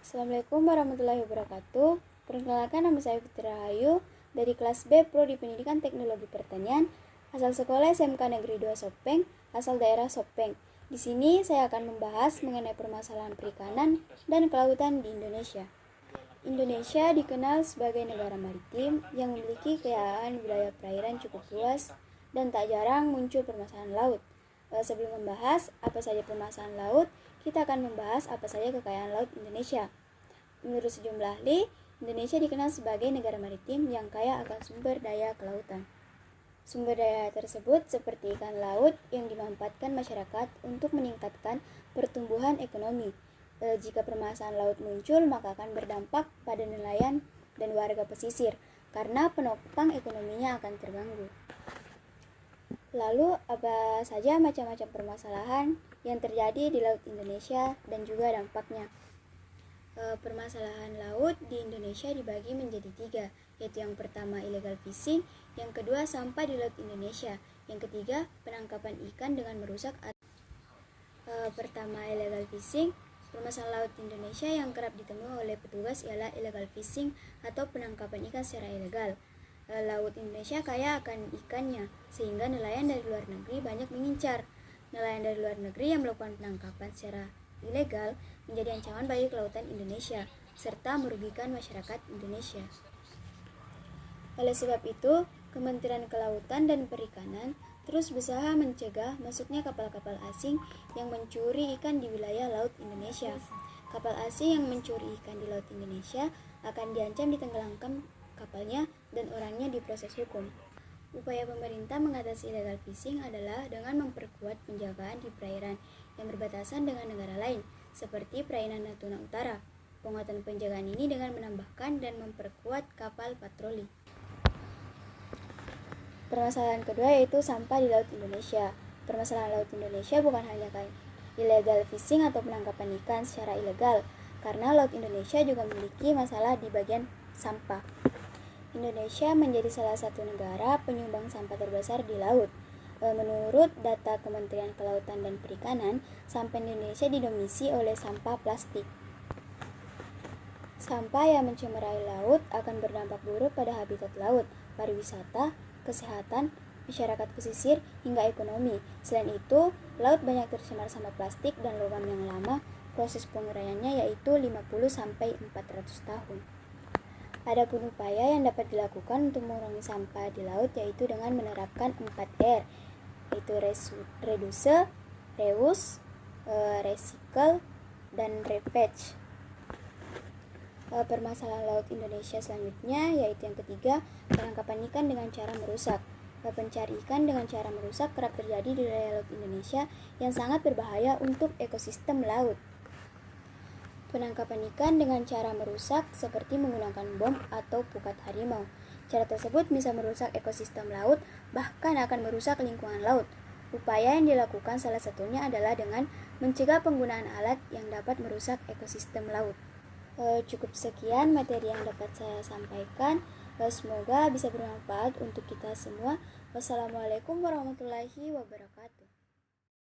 Assalamualaikum warahmatullahi wabarakatuh. Perkenalkan, nama saya Fitri Rahayu dari kelas B Prodi Pendidikan Teknologi Pertanian, asal sekolah SMK Negeri 2 Sopeng, asal daerah Sopeng. Di sini saya akan membahas mengenai permasalahan perikanan dan kelautan di Indonesia. Indonesia dikenal sebagai negara maritim yang memiliki kekayaan wilayah perairan cukup luas dan tak jarang muncul permasalahan laut. Sebelum membahas apa saja permasalahan laut, kita akan membahas apa saja kekayaan laut Indonesia. Menurut sejumlah ahli, Indonesia dikenal sebagai negara maritim yang kaya akan sumber daya kelautan. Sumber daya tersebut seperti ikan laut yang dimanfaatkan masyarakat untuk meningkatkan pertumbuhan ekonomi. Jika permasalahan laut muncul, maka akan berdampak pada nelayan dan warga pesisir, karena penopang ekonominya akan terganggu. Lalu, apa saja macam-macam permasalahan yang terjadi di Laut Indonesia dan juga dampaknya? Permasalahan laut di Indonesia dibagi menjadi 3, yaitu yang pertama illegal fishing, yang kedua sampah di Laut Indonesia, yang ketiga penangkapan ikan dengan merusak. Pertama, illegal fishing. Permasalahan laut Indonesia yang kerap ditemui oleh petugas ialah illegal fishing atau penangkapan ikan secara ilegal. Laut Indonesia kaya akan ikannya, sehingga nelayan dari luar negeri banyak mengincar. Nelayan dari luar negeri yang melakukan penangkapan secara ilegal menjadi ancaman bagi kelautan Indonesia, serta merugikan masyarakat Indonesia. Oleh sebab itu, Kementerian Kelautan dan Perikanan terus berusaha mencegah masuknya kapal-kapal asing yang mencuri ikan di wilayah Laut Indonesia. Kapal asing yang mencuri ikan di Laut Indonesia akan diancam ditenggelamkan kapalnya dan orangnya diproses hukum. Upaya pemerintah mengatasi illegal fishing adalah dengan memperkuat penjagaan di perairan yang berbatasan dengan negara lain, seperti perairan Natuna Utara. Penguatan penjagaan ini dengan menambahkan dan memperkuat kapal patroli. Permasalahan kedua yaitu sampah di Laut Indonesia. Permasalahan Laut Indonesia bukan hanya illegal fishing atau penangkapan ikan secara ilegal, karena Laut Indonesia juga memiliki masalah di bagian sampah. Indonesia menjadi salah satu negara penyumbang sampah terbesar di laut. Menurut data Kementerian Kelautan dan Perikanan, sampah Indonesia didominasi oleh sampah plastik. Sampah yang mencemarai laut akan berdampak buruk pada habitat laut, pariwisata, kesehatan, masyarakat pesisir, hingga ekonomi. Selain itu, laut banyak tercemar sampah plastik dan logam yang lama. Proses penguraiannya yaitu 50-400 tahun. Adapun upaya yang dapat dilakukan untuk mengurangi sampah di laut yaitu dengan menerapkan 4R, yaitu reduce, reuse, recycle, dan repackage. Permasalahan laut Indonesia selanjutnya yaitu yang ketiga, penangkapan ikan dengan cara merusak. Pencari ikan dengan cara merusak kerap terjadi di wilayah laut Indonesia yang sangat berbahaya untuk ekosistem laut. Penangkapan ikan dengan cara merusak seperti menggunakan bom atau pukat harimau. Cara tersebut bisa merusak ekosistem laut, bahkan akan merusak lingkungan laut. Upaya yang dilakukan salah satunya adalah dengan mencegah penggunaan alat yang dapat merusak ekosistem laut. Cukup sekian materi yang dapat saya sampaikan. Semoga bisa bermanfaat untuk kita semua. Wassalamualaikum warahmatullahi wabarakatuh.